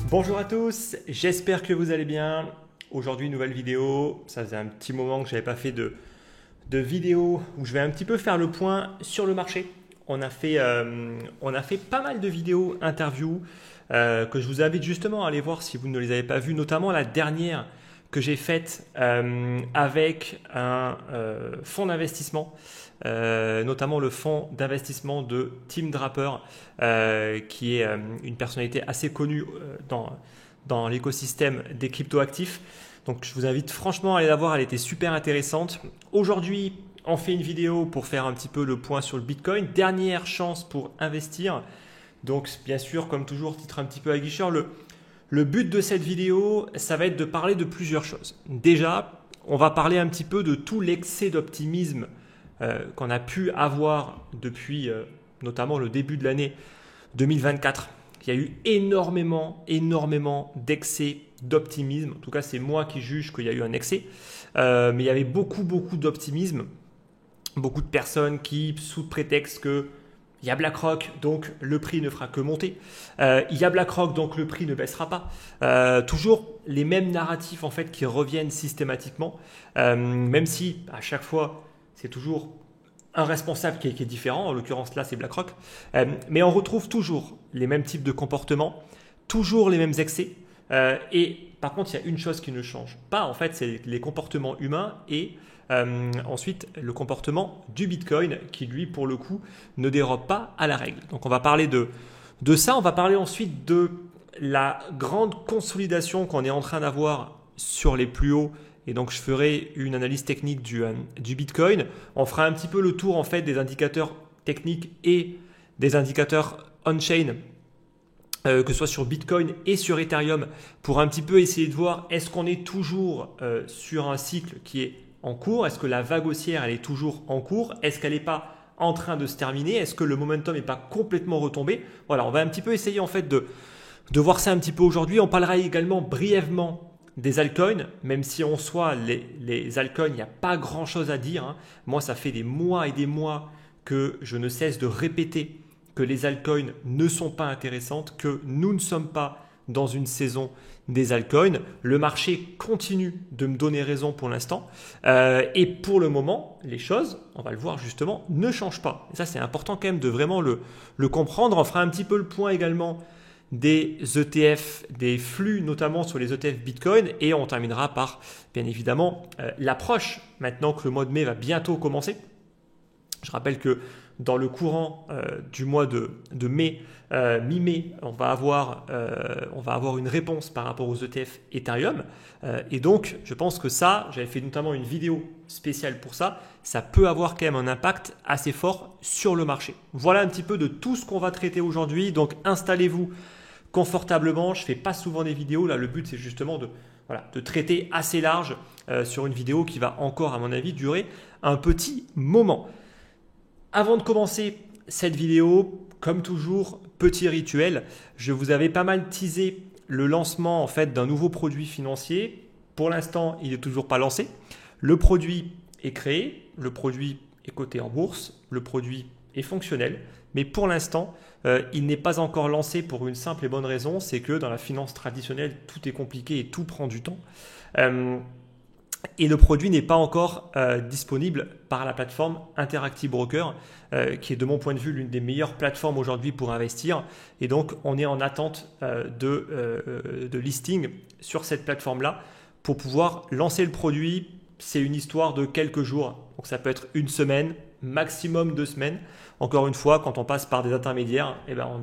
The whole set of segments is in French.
Bonjour à tous, j'espère que vous allez bien. Aujourd'hui, nouvelle vidéo. Ça faisait un petit moment que je n'avais pas fait de vidéo où je vais un petit peu faire le point sur le marché. On a fait pas mal de vidéos interviews que je vous invite justement à aller voir si vous ne les avez pas vues, notamment la dernière que j'ai faite avec un fonds d'investissement, notamment le fonds d'investissement de Tim Draper, qui est une personnalité assez connue dans l'écosystème des cryptoactifs. Donc je vous invite franchement à aller la voir, elle était super intéressante. Aujourd'hui, on fait une vidéo pour faire un petit peu le point sur le Bitcoin. Dernière chance pour investir. Donc bien sûr, comme toujours, titre un petit peu aguicheur, le but de cette vidéo, ça va être de parler de plusieurs choses. Déjà, on va parler un petit peu de tout l'excès d'optimisme qu'on a pu avoir depuis notamment le début de l'année 2024. Il y a eu énormément d'excès d'optimisme. En tout cas, c'est moi qui juge qu'il y a eu un excès. Mais il y avait beaucoup d'optimisme. Beaucoup de personnes qui, sous prétexte que il y a BlackRock, donc le prix ne fera que monter. Il y a BlackRock, donc le prix ne baissera pas. Toujours les mêmes narratifs en fait qui reviennent systématiquement, même si à chaque fois c'est toujours un responsable qui est différent. En l'occurrence là c'est BlackRock, mais on retrouve toujours les mêmes types de comportements, toujours les mêmes excès. Et par contre il y a une chose qui ne change pas en fait, c'est les comportements humains et ensuite, le comportement du Bitcoin qui, lui, pour le coup, ne dérobe pas à la règle. Donc, on va parler de ça. On va parler ensuite de la grande consolidation qu'on est en train d'avoir sur les plus hauts. Et donc, je ferai une analyse technique du Bitcoin. On fera un petit peu le tour, en fait, des indicateurs techniques et des indicateurs on-chain, que ce soit sur Bitcoin et sur Ethereum, pour un petit peu essayer de voir est-ce qu'on est toujours sur un cycle qui est en cours? Est-ce que la vague haussière elle est toujours en cours? Est-ce qu'elle n'est pas en train de se terminer? Est-ce que le momentum n'est pas complètement retombé? Voilà, on va un petit peu essayer en fait de voir ça un petit peu aujourd'hui. On parlera également brièvement des altcoins, même si en soi les altcoins, il n'y a pas grand chose à dire, hein. Moi, ça fait des mois et des mois que je ne cesse de répéter que les altcoins ne sont pas intéressantes, que nous ne sommes pas dans une saison des altcoins. Le marché continue de me donner raison pour l'instant. Et pour le moment, les choses, on va le voir justement, ne changent pas. Et ça, c'est important quand même de vraiment le comprendre. On fera un petit peu le point également des ETF, des flux, notamment sur les ETF Bitcoin. Et on terminera par, bien évidemment, l'approche, maintenant que le mois de mai va bientôt commencer. Je rappelle que dans le courant du mois de mai, mi-mai, on va avoir une réponse par rapport aux ETF Ethereum. Et donc, je pense que ça, j'avais fait notamment une vidéo spéciale pour ça, ça peut avoir quand même un impact assez fort sur le marché. Voilà un petit peu de tout ce qu'on va traiter aujourd'hui. Donc, installez-vous confortablement. Je ne fais pas souvent des vidéos. Là, le but, c'est justement de traiter assez large sur une vidéo qui va encore, à mon avis, durer un petit moment. Avant de commencer cette vidéo, comme toujours, petit rituel, je vous avais pas mal teasé le lancement en fait d'un nouveau produit financier. Pour l'instant, il n'est toujours pas lancé. Le produit est créé, le produit est coté en bourse, le produit est fonctionnel, mais pour l'instant, il n'est pas encore lancé pour une simple et bonne raison, c'est que dans la finance traditionnelle, tout est compliqué et tout prend du temps. Et le produit n'est pas encore disponible par la plateforme Interactive Broker, qui est de mon point de vue l'une des meilleures plateformes aujourd'hui pour investir. Et donc, on est en attente de listing sur cette plateforme-là pour pouvoir lancer le produit. C'est une histoire de quelques jours. Donc, ça peut être une semaine, maximum 2 semaines. Encore une fois, quand on passe par des intermédiaires, eh ben,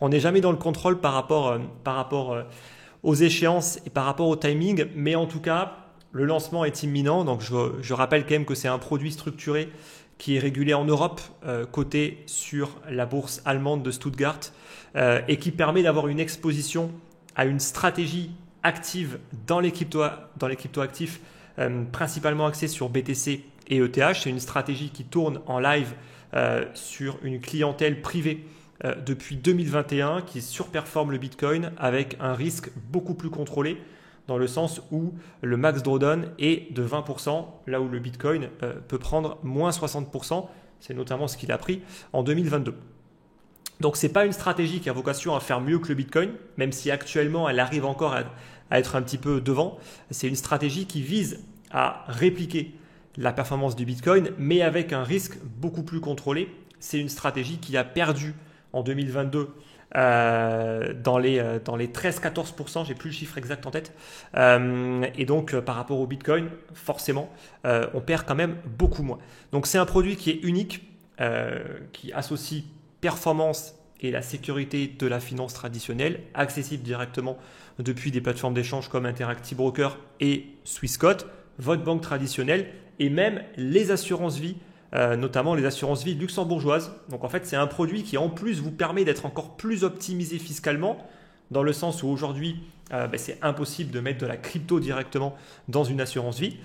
on n'est jamais dans le contrôle par rapport aux échéances et par rapport au timing. Mais en tout cas, le lancement est imminent, donc je rappelle quand même que c'est un produit structuré qui est régulé en Europe, coté sur la bourse allemande de Stuttgart, et qui permet d'avoir une exposition à une stratégie active dans les cryptoactifs, principalement axée sur BTC et ETH. C'est une stratégie qui tourne en live sur une clientèle privée depuis 2021, qui surperforme le Bitcoin avec un risque beaucoup plus contrôlé. dans le sens où le max drawdown est de 20%, là où le Bitcoin peut prendre moins 60%. C'est notamment ce qu'il a pris en 2022. Donc, ce n'est pas une stratégie qui a vocation à faire mieux que le Bitcoin, même si actuellement, elle arrive encore à être un petit peu devant. C'est une stratégie qui vise à répliquer la performance du Bitcoin, mais avec un risque beaucoup plus contrôlé. C'est une stratégie qui a perdu en 2022 dans les 13-14%, j'ai plus le chiffre exact en tête. Et donc, par rapport au Bitcoin, forcément, on perd quand même beaucoup moins. Donc, c'est un produit qui est unique, qui associe performance et la sécurité de la finance traditionnelle, accessible directement depuis des plateformes d'échange comme Interactive Broker et Swissquote, votre banque traditionnelle et même les assurances vie, notamment les assurances vie luxembourgeoises. Donc en fait, c'est un produit qui en plus vous permet d'être encore plus optimisé fiscalement, dans le sens où aujourd'hui, c'est impossible de mettre de la crypto directement dans une assurance vie.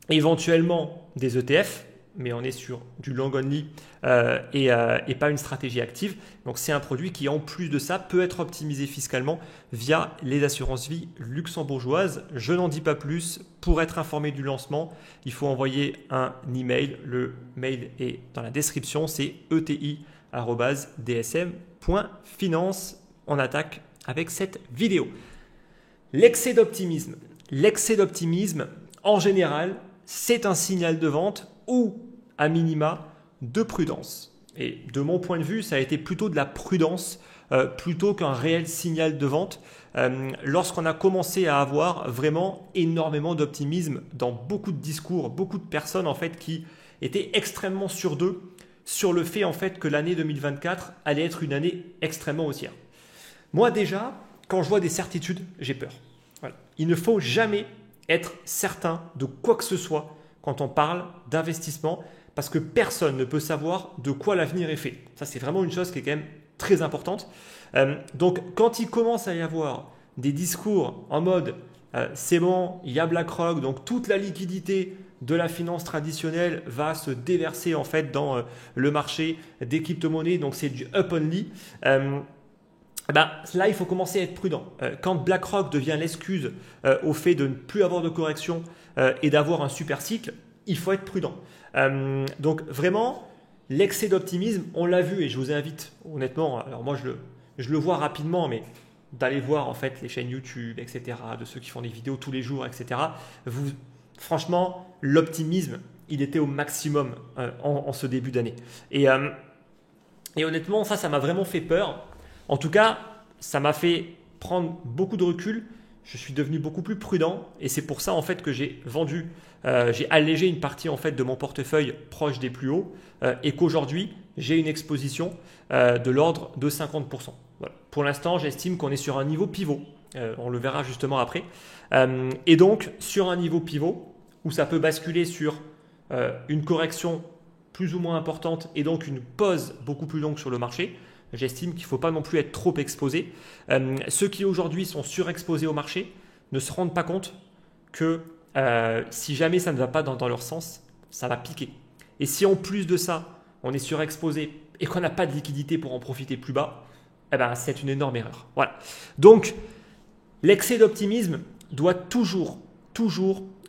Éventuellement des ETF, mais on est sur du long only et pas une stratégie active. Donc c'est un produit qui en plus de ça peut être optimisé fiscalement via les assurances vie luxembourgeoises. Je n'en dis pas plus. Pour être informé du lancement, il faut envoyer un email. Le mail est dans la description, c'est eti@dsm.finance. On attaque avec cette vidéo. L'excès d'optimisme. L'excès d'optimisme, en général, c'est un signal de vente ou à minima de prudence. Et de mon point de vue, ça a été plutôt de la prudence plutôt qu'un réel signal de vente lorsqu'on a commencé à avoir vraiment énormément d'optimisme dans beaucoup de discours, beaucoup de personnes en fait qui étaient extrêmement sûres d'eux sur le fait en fait que l'année 2024 allait être une année extrêmement haussière. Moi déjà, quand je vois des certitudes, j'ai peur. Voilà. Il ne faut jamais être certain de quoi que ce soit quand on parle d'investissement, parce que personne ne peut savoir de quoi l'avenir est fait. Ça, c'est vraiment une chose qui est quand même très importante. Donc, quand il commence à y avoir des discours en mode c'est bon, il y a BlackRock, donc toute la liquidité de la finance traditionnelle va se déverser en fait dans le marché des crypto-monnaies, donc c'est du up only. Là, il faut commencer à être prudent. Quand BlackRock devient l'excuse au fait de ne plus avoir de correction et d'avoir un super cycle, il faut être prudent. Donc vraiment, l'excès d'optimisme, on l'a vu et je vous invite honnêtement, alors moi je le vois rapidement, mais d'aller voir en fait les chaînes YouTube, etc., de ceux qui font des vidéos tous les jours, etc. Franchement, l'optimisme, il était au maximum en ce début d'année. Et honnêtement, ça m'a vraiment fait peur. En tout cas, ça m'a fait prendre beaucoup de recul. Je suis devenu beaucoup plus prudent et c'est pour ça en fait que j'ai vendu, j'ai allégé une partie en fait de mon portefeuille proche des plus hauts et qu'aujourd'hui j'ai une exposition de l'ordre de 50%. Voilà. Pour l'instant, j'estime qu'on est sur un niveau pivot. On le verra justement après. Et donc sur un niveau pivot où ça peut basculer sur une correction plus ou moins importante et donc une pause beaucoup plus longue sur le marché. J'estime qu'il ne faut pas non plus être trop exposé. Ceux qui aujourd'hui sont surexposés au marché ne se rendent pas compte que si jamais ça ne va pas dans leur sens, ça va piquer. Et si en plus de ça, on est surexposé et qu'on n'a pas de liquidité pour en profiter plus bas, c'est une énorme erreur. Voilà. Donc, l'excès d'optimisme doit toujours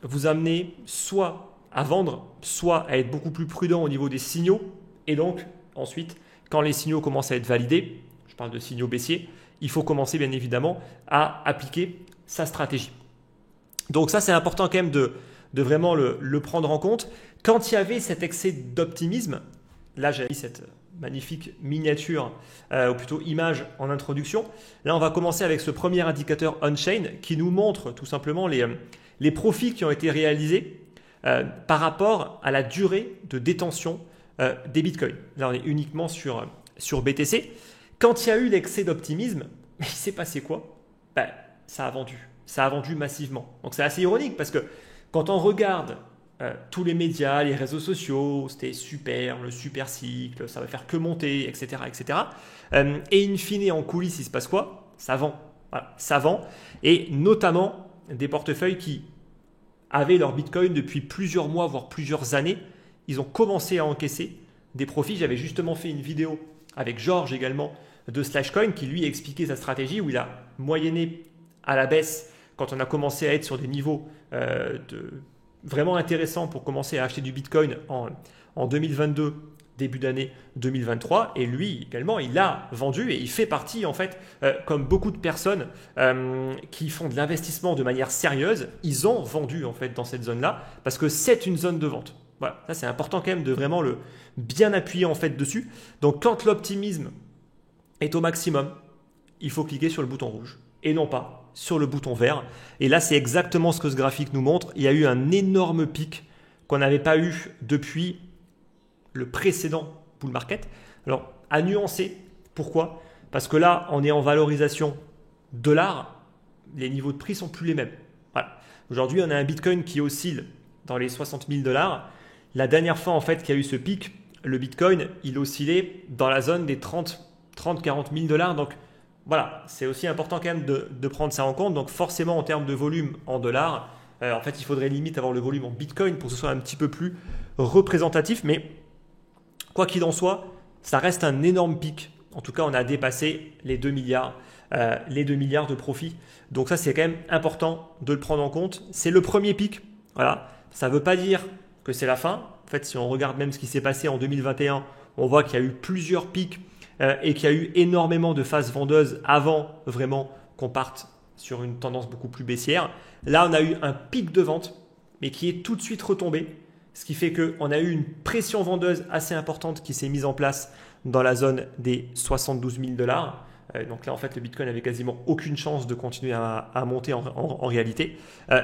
vous amener soit à vendre, soit à être beaucoup plus prudent au niveau des signaux. Et donc, ensuite, quand les signaux commencent à être validés, je parle de signaux baissiers, il faut commencer bien évidemment à appliquer sa stratégie. Donc ça, c'est important quand même de vraiment le prendre en compte. Quand il y avait cet excès d'optimisme, là j'ai mis cette magnifique miniature, ou plutôt image en introduction. Là, on va commencer avec ce premier indicateur on-chain qui nous montre tout simplement les profits qui ont été réalisés par rapport à la durée de détention des bitcoins. Là, on est uniquement sur BTC. Quand il y a eu l'excès d'optimisme, il s'est passé quoi? Ça a vendu. Ça a vendu massivement. Donc, c'est assez ironique parce que quand on regarde tous les médias, les réseaux sociaux, c'était super, le super cycle, ça va faire que monter, etc. etc. Et in fine, en coulisses, il se passe quoi? Ça vend. Voilà, ça vend. Et notamment des portefeuilles qui avaient leur bitcoin depuis plusieurs mois, voire plusieurs années. Ils ont commencé à encaisser des profits. J'avais justement fait une vidéo avec Georges également de Slashcoin qui lui a expliqué sa stratégie où il a moyenné à la baisse quand on a commencé à être sur des niveaux vraiment intéressants pour commencer à acheter du Bitcoin en 2022, début d'année 2023. Et lui également, il a vendu et il fait partie en fait, comme beaucoup de personnes qui font de l'investissement de manière sérieuse, ils ont vendu en fait dans cette zone-là parce que c'est une zone de vente. Voilà, ça c'est important quand même de vraiment le bien appuyer en fait dessus. Donc quand l'optimisme est au maximum, il faut cliquer sur le bouton rouge et non pas sur le bouton vert. Et là, c'est exactement ce que ce graphique nous montre. Il y a eu un énorme pic qu'on n'avait pas eu depuis le précédent bull market. Alors, à nuancer, pourquoi? Parce que là, on est en valorisation dollar, les niveaux de prix sont plus les mêmes. Voilà. Aujourd'hui, on a un Bitcoin qui oscille dans les 60 000 $. La dernière fois, en fait, qu'il y a eu ce pic, le Bitcoin, il oscillait dans la zone des 30-40 000 $. Donc, voilà, c'est aussi important quand même de prendre ça en compte. Donc, forcément, en termes de volume en dollars, en fait, il faudrait limite avoir le volume en Bitcoin pour que ce soit un petit peu plus représentatif. Mais quoi qu'il en soit, ça reste un énorme pic. En tout cas, on a dépassé les 2 milliards, de profit. Donc ça, c'est quand même important de le prendre en compte. C'est le premier pic. Voilà. Ça ne veut pas dire que c'est la fin. En fait, si on regarde même ce qui s'est passé en 2021, on voit qu'il y a eu plusieurs pics et qu'il y a eu énormément de phases vendeuses avant vraiment qu'on parte sur une tendance beaucoup plus baissière. Là, on a eu un pic de vente, mais qui est tout de suite retombé. Ce qui fait qu'on a eu une pression vendeuse assez importante qui s'est mise en place dans la zone des 72 000 $. Donc là, en fait, le Bitcoin avait quasiment aucune chance de continuer à monter en réalité.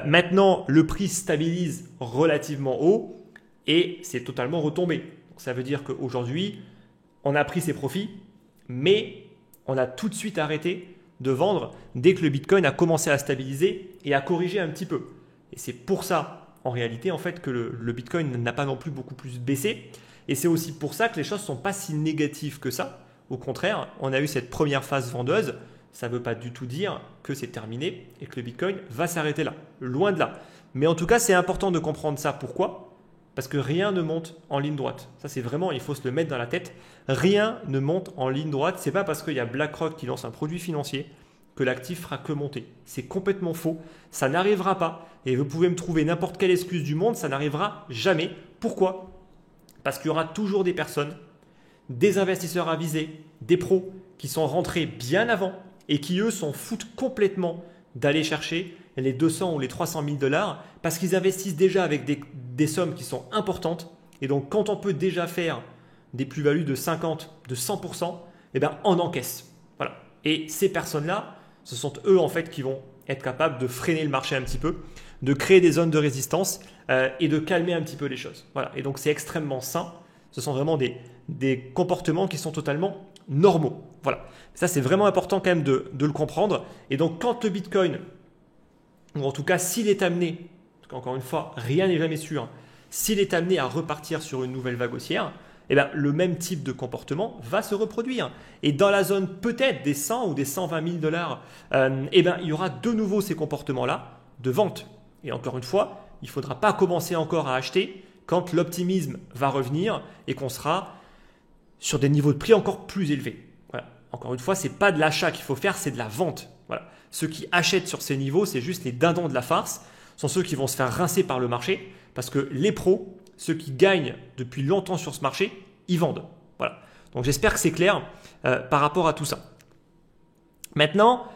Maintenant, le prix stabilise relativement haut et c'est totalement retombé. Donc, ça veut dire qu'aujourd'hui, on a pris ses profits, mais on a tout de suite arrêté de vendre dès que le Bitcoin a commencé à stabiliser et à corriger un petit peu. Et c'est pour ça, en réalité, en fait, que le Bitcoin n'a pas non plus beaucoup plus baissé. Et c'est aussi pour ça que les choses ne sont pas si négatives que ça. Au contraire, on a eu cette première phase vendeuse. Ça ne veut pas du tout dire que c'est terminé et que le Bitcoin va s'arrêter là. Loin de là. Mais en tout cas, c'est important de comprendre ça. Pourquoi ? Parce que rien ne monte en ligne droite. Ça, c'est vraiment, il faut se le mettre dans la tête. Rien ne monte en ligne droite. Ce n'est pas parce qu'il y a BlackRock qui lance un produit financier que l'actif fera que monter. C'est complètement faux. Ça n'arrivera pas. Et vous pouvez me trouver n'importe quelle excuse du monde, ça n'arrivera jamais. Pourquoi ? Parce qu'il y aura toujours des personnes, des investisseurs avisés, des pros qui sont rentrés bien avant et qui, eux, s'en foutent complètement d'aller chercher les 200 ou les 300 000 $ parce qu'ils investissent déjà avec des sommes qui sont importantes. Et donc, quand on peut déjà faire des plus-values de 50, de 100%, eh ben, on encaisse. Voilà. Et ces personnes-là, ce sont eux en fait qui vont être capables de freiner le marché un petit peu, de créer des zones de résistance et de calmer un petit peu les choses. Voilà. Et donc, c'est extrêmement sain. Ce sont vraiment des comportements qui sont totalement normaux. Voilà. Ça, c'est vraiment important quand même de le comprendre. Et donc, quand le Bitcoin, ou en tout cas, s'il est amené, parce qu'encore une fois, rien n'est jamais sûr, s'il est amené à repartir sur une nouvelle vague haussière, eh bien, le même type de comportement va se reproduire. Et dans la zone peut-être des 100 ou des 120 000 $, eh bien, il y aura de nouveau ces comportements-là de vente. Et encore une fois, il ne faudra pas commencer encore à acheter quand l'optimisme va revenir et qu'on sera sur des niveaux de prix encore plus élevés. Voilà. Encore une fois, ce n'est pas de l'achat qu'il faut faire, c'est de la vente. Voilà. Ceux qui achètent sur ces niveaux, c'est juste les dindons de la farce, sont ceux qui vont se faire rincer par le marché parce que les pros, ceux qui gagnent depuis longtemps sur ce marché, ils vendent. Voilà. Donc j'espère que c'est clair par rapport à tout ça. Maintenant,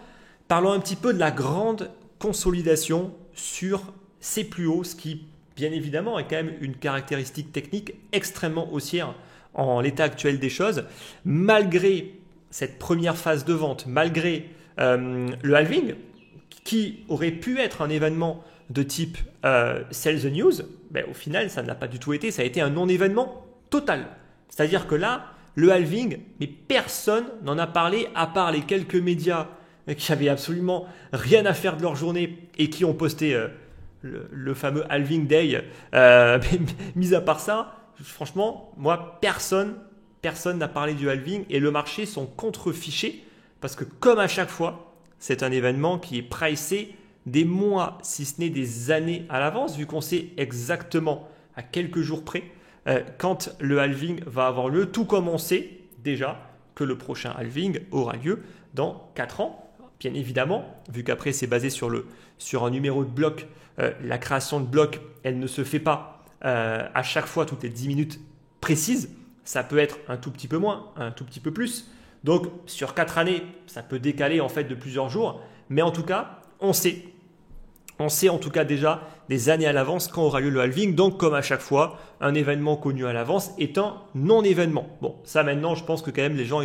parlons un petit peu de la grande consolidation sur ces plus hauts, ce qui bien évidemment est quand même une caractéristique technique extrêmement haussière en l'état actuel des choses. Malgré cette première phase de vente, malgré le halving, qui aurait pu être un événement de type sell the news, ben, au final, ça ne l'a pas du tout été. Ça a été un non-événement total. C'est-à-dire que là, le halving, mais personne n'en a parlé à part les quelques médias qui avaient absolument rien à faire de leur journée et qui ont posté le fameux halving day. Mis à part ça, franchement, moi, personne n'a parlé du halving et le marché sont contrefichés parce que comme à chaque fois, c'est un événement qui est pricé des mois, si ce n'est des années à l'avance, vu qu'on sait exactement à quelques jours près quand le halving va avoir lieu, tout comme on sait déjà que le prochain halving aura lieu dans 4 ans. bien évidemment, vu qu'après c'est basé sur un numéro de bloc, la création de blocs, elle ne se fait pas à chaque fois toutes les 10 minutes précises. Ça peut être un tout petit peu moins, un tout petit peu plus. Donc sur 4 années, ça peut décaler en fait de plusieurs jours. Mais en tout cas, on sait en tout cas déjà des années à l'avance quand aura lieu le halving. Donc comme à chaque fois, un événement connu à l'avance est un non-événement. Bon, ça maintenant, je pense que quand même les gens,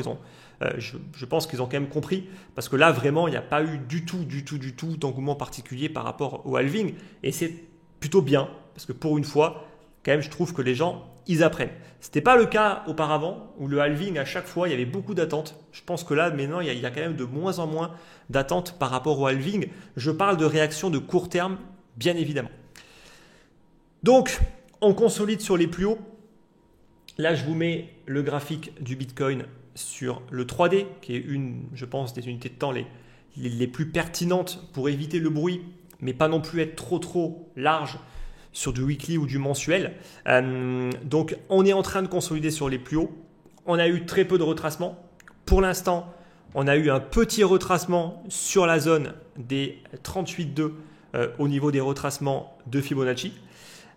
je pense qu'ils ont quand même compris. Parce que là, vraiment, il n'y a pas eu du tout d'engouement particulier par rapport au halving. Et c'est plutôt bien. Parce que pour une fois, quand même, je trouve que les gens, ils apprennent. Ce n'était pas le cas auparavant, où le halving, à chaque fois, il y avait beaucoup d'attentes. Je pense que là, maintenant, il y a quand même de moins en moins d'attentes par rapport au halving. Je parle de réaction de court terme, bien évidemment. Donc, on consolide sur les plus hauts. Là, je vous mets le graphique du Bitcoin sur le 3D, qui est une, je pense, des unités de temps les plus pertinentes pour éviter le bruit, mais pas non plus être trop large sur du weekly ou du mensuel. Donc, on est en train de consolider sur les plus hauts. On a eu très peu de retracement. Pour l'instant, on a eu un petit retracement sur la zone des 38,2 au niveau des retracements de Fibonacci.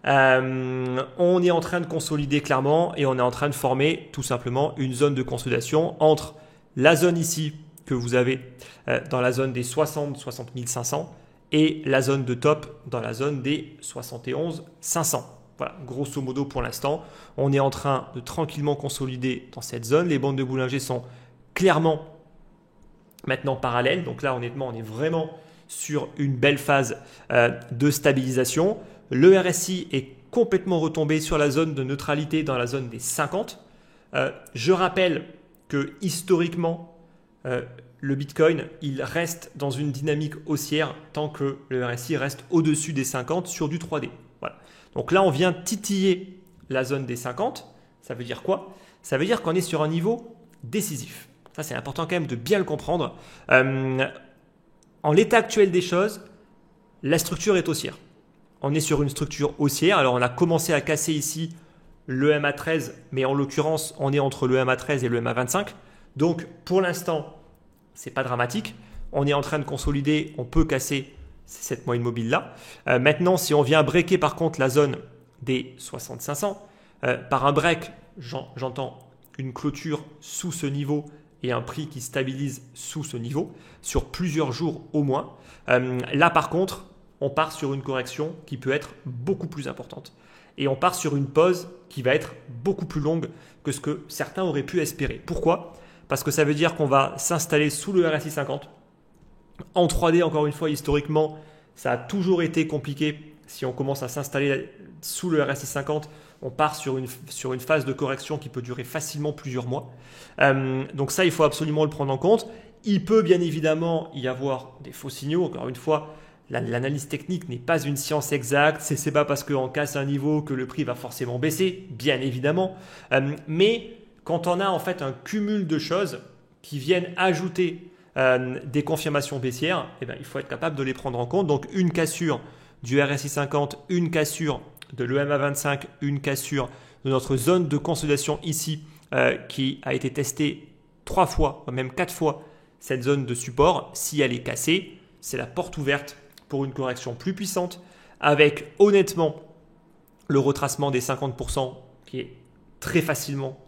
On est en train de consolider clairement et on est en train de former tout simplement une zone de consolidation entre la zone ici que vous avez dans la zone des 60 500 et la zone de top dans la zone des 71 500. Voilà, grosso modo pour l'instant, on est en train de tranquillement consolider dans cette zone. Les bandes de Bollinger sont clairement maintenant parallèles. Donc là, honnêtement, on est vraiment sur une belle phase de stabilisation. Le RSI est complètement retombé sur la zone de neutralité dans la zone des 50. Je rappelle que historiquement, le Bitcoin, il reste dans une dynamique haussière tant que le RSI reste au-dessus des 50 sur du 3D. Voilà. Donc là, on vient titiller la zone des 50. Ça veut dire quoi? Ça veut dire qu'on est sur un niveau décisif. Ça, c'est important quand même de bien le comprendre. En l'état actuel des choses, la structure est haussière. On est sur une structure haussière. Alors, on a commencé à casser ici le MA13, mais en l'occurrence, on est entre le MA13 et le MA25. Donc, pour l'instant, ce n'est pas dramatique. On est en train de consolider. On peut casser cette moyenne mobile là. Maintenant, si on vient breaker par contre la zone des 6500, par un break, j'entends une clôture sous ce niveau et un prix qui stabilise sous ce niveau sur plusieurs jours au moins. Là, par contre, on part sur une correction qui peut être beaucoup plus importante. Et on part sur une pause qui va être beaucoup plus longue que ce que certains auraient pu espérer. Pourquoi? Parce que ça veut dire qu'on va s'installer sous le RSI 50. En 3D, encore une fois, historiquement, ça a toujours été compliqué. Si on commence à s'installer sous le RSI 50, on part sur une phase de correction qui peut durer facilement plusieurs mois. Donc ça, il faut absolument le prendre en compte. Il peut bien évidemment y avoir des faux signaux. Encore une fois, l'analyse technique n'est pas une science exacte. Ce n'est pas parce qu'on casse un niveau que le prix va forcément baisser, bien évidemment. Mais quand on a en fait un cumul de choses qui viennent ajouter des confirmations baissières, eh bien, il faut être capable de les prendre en compte. Donc une cassure du RSI 50, une cassure de l'EMA 25, une cassure de notre zone de consolidation ici qui a été testée 3 fois, même 4 fois cette zone de support. Si elle est cassée, c'est la porte ouverte pour une correction plus puissante avec honnêtement le retracement des 50% qui est très facilement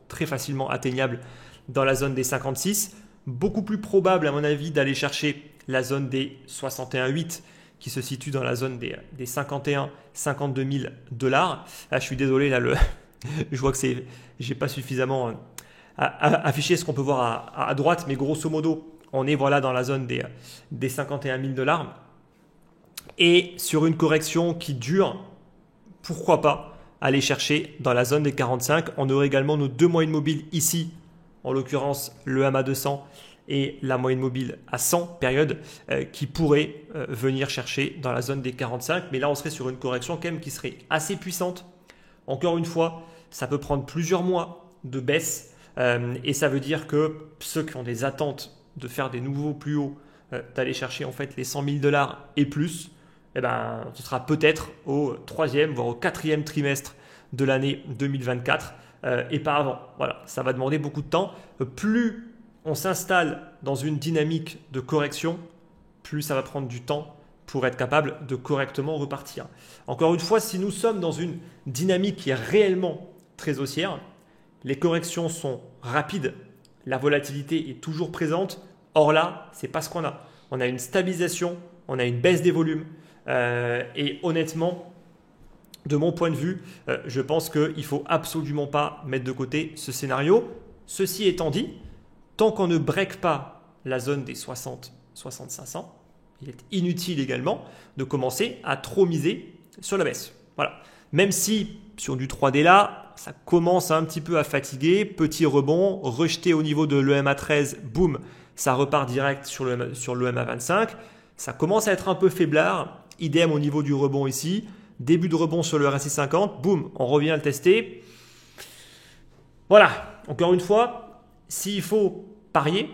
atteignable dans la zone des 56. Beaucoup plus probable à mon avis d'aller chercher la zone des 61,8 qui se situe dans la zone des 51 52 000 $. Là, je suis désolé, là, je vois que j'ai pas suffisamment affiché ce qu'on peut voir à droite, mais grosso modo, on est voilà dans la zone des 51 000 $. Et sur une correction qui dure, pourquoi pas aller chercher dans la zone des 45. On aurait également nos deux moyennes mobiles ici, en l'occurrence le MA200 et la moyenne mobile à 100 périodes qui pourraient venir chercher dans la zone des 45. Mais là, on serait sur une correction quand même qui serait assez puissante. Encore une fois, ça peut prendre plusieurs mois de baisse et ça veut dire que ceux qui ont des attentes de faire des nouveaux plus hauts, d'aller chercher en fait les 100 000 $ et plus, eh ben, ce sera peut-être au 3e, voire au 4e trimestre de l'année 2024 et pas avant. Voilà, ça va demander beaucoup de temps. Plus on s'installe dans une dynamique de correction, plus ça va prendre du temps pour être capable de correctement repartir. Encore une fois, si nous sommes dans une dynamique qui est réellement très haussière, les corrections sont rapides, la volatilité est toujours présente. Or là, ce n'est pas ce qu'on a. On a une stabilisation, on a une baisse des volumes et honnêtement, de mon point de vue, je pense qu'il ne faut absolument pas mettre de côté ce scénario. Ceci étant dit, tant qu'on ne break pas la zone des 60, 6500, il est inutile également de commencer à trop miser sur la baisse. Voilà. Même si sur du 3D là, ça commence un petit peu à fatiguer, petit rebond, rejeté au niveau de l'EMA13, boum, ça repart direct sur le l'EMA25. Ça commence à être un peu faiblard, idem au niveau du rebond ici. Début de rebond sur le RSI 50, boum, on revient à le tester. Voilà, encore une fois, s'il faut parier,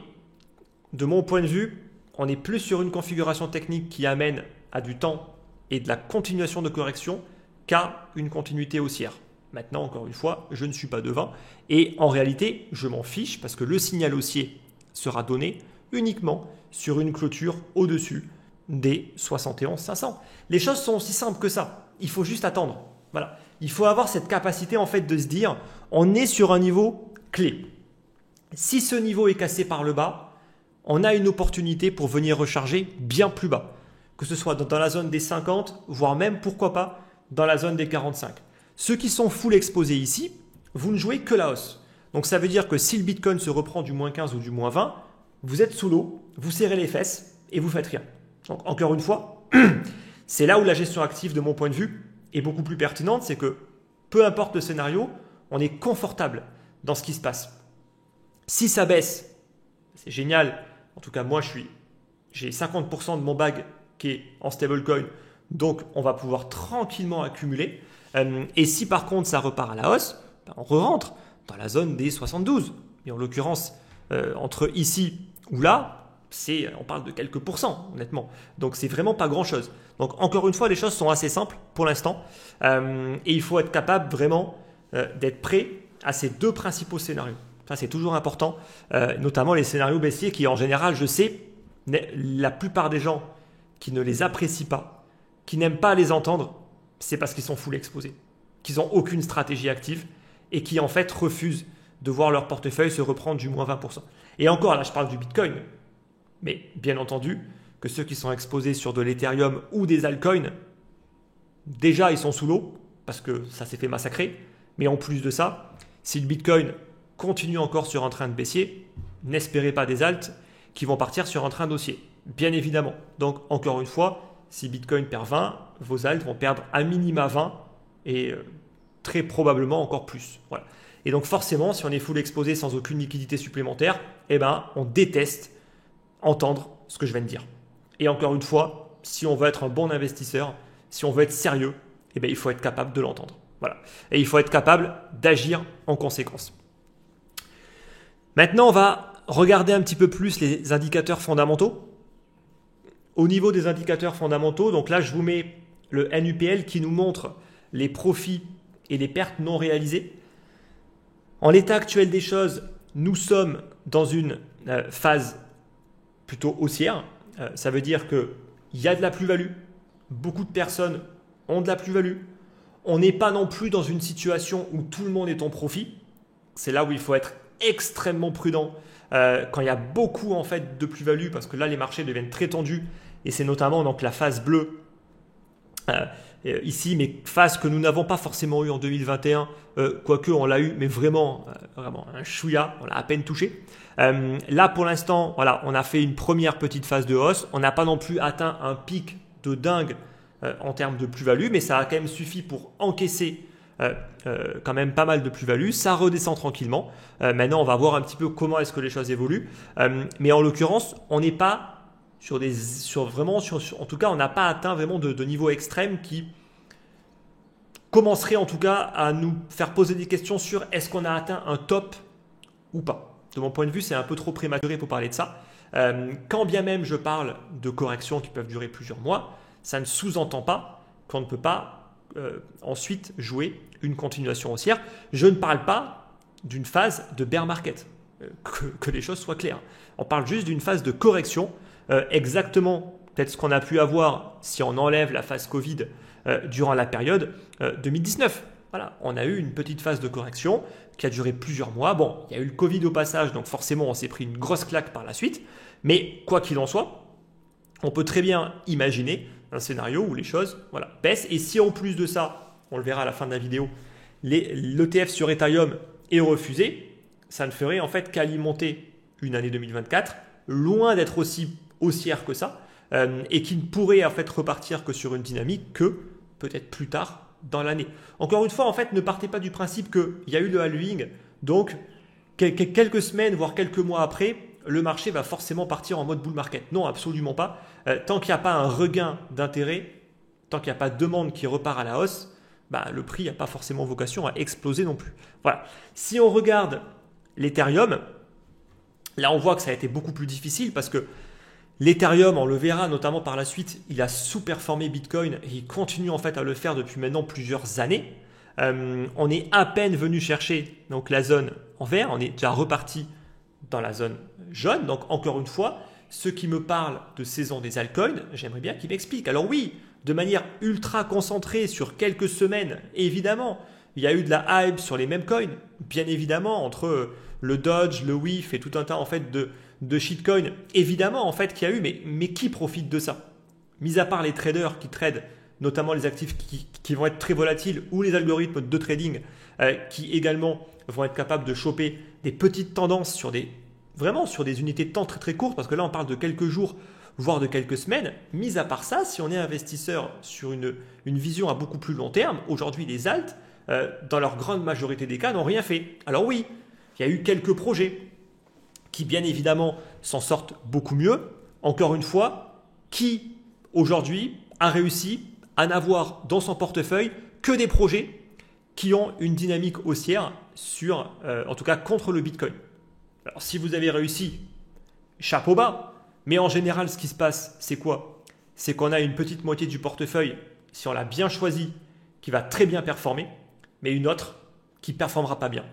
de mon point de vue, on est plus sur une configuration technique qui amène à du temps et de la continuation de correction qu'à une continuité haussière. Maintenant, encore une fois, je ne suis pas devin et en réalité, je m'en fiche parce que le signal haussier sera donné uniquement sur une clôture au-dessus des 71 500. Les choses sont aussi simples que ça. Il faut juste attendre. Voilà. Il faut avoir cette capacité en fait de se dire on est sur un niveau clé. Si ce niveau est cassé par le bas, on a une opportunité pour venir recharger bien plus bas. Que ce soit dans la zone des 50, voire même pourquoi pas dans la zone des 45. Ceux qui sont full exposés ici, vous ne jouez que la hausse. Donc ça veut dire que si le Bitcoin se reprend du moins 15 ou du moins 20, vous êtes sous l'eau, vous serrez les fesses et vous faites rien. Donc encore une fois, c'est là où la gestion active de mon point de vue est beaucoup plus pertinente, c'est que peu importe le scénario, on est confortable dans ce qui se passe. Si ça baisse, c'est génial. En tout cas, moi, j'ai 50% de mon bag qui est en stablecoin, donc on va pouvoir tranquillement accumuler. Et si par contre ça repart à la hausse, ben on re-rentre dans la zone des 72. Et en l'occurrence, entre ici ou là, on parle de quelques pourcents, honnêtement. Donc, c'est vraiment pas grand-chose. Donc, encore une fois, les choses sont assez simples pour l'instant. Et il faut être capable vraiment d'être prêt à ces deux principaux scénarios. Ça, c'est toujours important, notamment les scénarios baissiers qui, en général, je sais, la plupart des gens qui ne les apprécient pas, qui n'aiment pas les entendre, c'est parce qu'ils sont full exposés, qu'ils n'ont aucune stratégie active et qui, en fait, refusent de voir leur portefeuille se reprendre du moins 20%. Et encore, là, je parle du Bitcoin. Mais bien entendu que ceux qui sont exposés sur de l'Ethereum ou des altcoins, déjà ils sont sous l'eau parce que ça s'est fait massacrer. Mais en plus de ça, si le Bitcoin continue encore sur un train de baissier, n'espérez pas des alts qui vont partir sur un train d'haussier. Bien évidemment. Donc encore une fois, si Bitcoin perd 20, vos alts vont perdre à minima 20 et très probablement encore plus. Voilà. Et donc forcément, si on est full exposé sans aucune liquidité supplémentaire, eh ben, on déteste entendre ce que je viens de dire. Et encore une fois, si on veut être un bon investisseur, si on veut être sérieux, eh bien, il faut être capable de l'entendre. Voilà. Et il faut être capable d'agir en conséquence. Maintenant, on va regarder un petit peu plus les indicateurs fondamentaux. Au niveau des indicateurs fondamentaux, donc là, je vous mets le NUPL qui nous montre les profits et les pertes non réalisées. En l'état actuel des choses, nous sommes dans une phase plutôt haussière. Ça veut dire qu'il y a de la plus-value. Beaucoup de personnes ont de la plus-value. On n'est pas non plus dans une situation où tout le monde est en profit. C'est là où il faut être extrêmement prudent quand il y a beaucoup en fait de plus-value parce que là les marchés deviennent très tendus et c'est notamment donc la phase bleue ici, mais phase que nous n'avons pas forcément eu en 2021, quoique on l'a eu, mais vraiment un chouïa, on l'a à peine touché. Là pour l'instant, voilà, on a fait une première petite phase de hausse. On n'a pas non plus atteint un pic de dingue en termes de plus-value, mais ça a quand même suffi pour encaisser quand même pas mal de plus-value. Ça redescend tranquillement. Maintenant, on va voir un petit peu comment est-ce que les choses évoluent. Mais en l'occurrence, on n'est pas en tout cas, on n'a pas atteint vraiment de niveau extrême qui commencerait en tout cas à nous faire poser des questions sur est-ce qu'on a atteint un top ou pas. De mon point de vue, c'est un peu trop prématuré pour parler de ça. Quand bien même je parle de corrections qui peuvent durer plusieurs mois, ça ne sous-entend pas qu'on ne peut pas ensuite jouer une continuation haussière. Je ne parle pas d'une phase de bear market, que les choses soient claires. On parle juste d'une phase de correction exactement peut-être ce qu'on a pu avoir si on enlève la phase Covid durant la période 2019. Voilà, on a eu une petite phase de correction qui a duré plusieurs mois. Bon, il y a eu le Covid au passage, donc forcément on s'est pris une grosse claque par la suite. Mais quoi qu'il en soit, on peut très bien imaginer un scénario où les choses baissent. Et si en plus de ça, on le verra à la fin de la vidéo, l'ETF sur Ethereum est refusé, ça ne ferait en fait qu'alimenter une année 2024, loin d'être aussi haussière que ça, et qui ne pourrait en fait repartir que sur une dynamique que peut-être plus tard dans l'année. Encore une fois, en fait, ne partez pas du principe qu'il y a eu le halving, donc quelques semaines, voire quelques mois après, le marché va forcément partir en mode bull market. Non, absolument pas. Tant qu'il n'y a pas un regain d'intérêt, tant qu'il n'y a pas de demande qui repart à la hausse, le prix n'a pas forcément vocation à exploser non plus. Voilà. Si on regarde l'Ethereum, là on voit que ça a été beaucoup plus difficile parce que l'Ethereum, on le verra notamment par la suite, il a sous-performé Bitcoin et il continue en fait à le faire depuis maintenant plusieurs années. On est à peine venu chercher donc la zone en vert, on est déjà reparti dans la zone jaune. Donc encore une fois, ceux qui me parlent de saison des altcoins, j'aimerais bien qu'ils m'expliquent. Alors oui, de manière ultra concentrée sur quelques semaines, évidemment, il y a eu de la hype sur les mêmes coins, bien évidemment, entre le Dodge, le WIF et tout un tas en fait de shitcoins, évidemment en fait qu'il y a eu, mais qui profite de ça? Mis à part les traders qui tradent notamment les actifs qui vont être très volatiles ou les algorithmes de trading qui également vont être capables de choper des petites tendances sur des unités de temps très très courtes, parce que là on parle de quelques jours, voire de quelques semaines. Mis à part ça, si on est investisseur sur une vision à beaucoup plus long terme, aujourd'hui les alts, dans leur grande majorité des cas, n'ont rien fait. Alors oui, il y a eu quelques projets qui bien évidemment s'en sortent beaucoup mieux. Encore une fois, qui aujourd'hui a réussi à n'avoir dans son portefeuille que des projets qui ont une dynamique haussière en tout cas contre le Bitcoin. Alors si vous avez réussi, chapeau bas, mais en général ce qui se passe, c'est quoi? C'est qu'on a une petite moitié du portefeuille, si on l'a bien choisi, qui va très bien performer, mais une autre qui ne performera pas bien.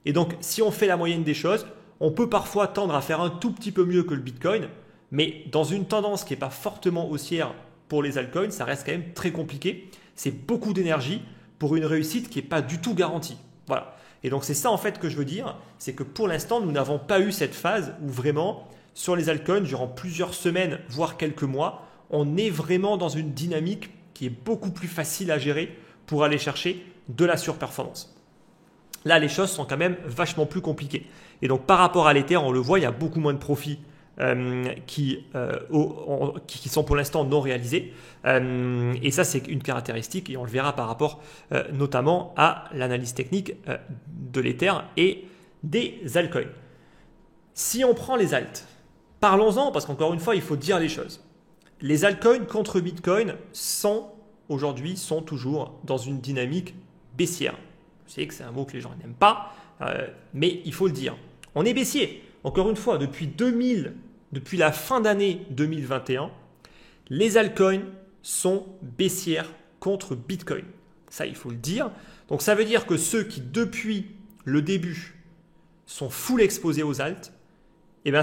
Et donc si on fait la moyenne des choses, on peut parfois tendre à faire un tout petit peu mieux que le Bitcoin, mais dans une tendance qui n'est pas fortement haussière pour les altcoins, ça reste quand même très compliqué. C'est beaucoup d'énergie pour une réussite qui n'est pas du tout garantie. Voilà. Et donc c'est ça en fait que je veux dire, c'est que pour l'instant nous n'avons pas eu cette phase où vraiment sur les altcoins durant plusieurs semaines voire quelques mois, on est vraiment dans une dynamique qui est beaucoup plus facile à gérer pour aller chercher de la surperformance. Là les choses sont quand même vachement plus compliquées. Et donc par rapport à l'Ether, on le voit, il y a beaucoup moins de profits qui sont pour l'instant non réalisés. Et ça, c'est une caractéristique et on le verra par rapport notamment à l'analyse technique de l'Ether et des altcoins. Si on prend les alts, parlons-en parce qu'encore une fois, il faut dire les choses. Les altcoins contre Bitcoin aujourd'hui sont toujours dans une dynamique baissière. Je sais que c'est un mot que les gens n'aiment pas, mais il faut le dire. On est baissier. Encore une fois, depuis la fin d'année 2021, les altcoins sont baissières contre Bitcoin. Ça, il faut le dire. Donc, ça veut dire que ceux qui, depuis le début, sont full exposés aux alts,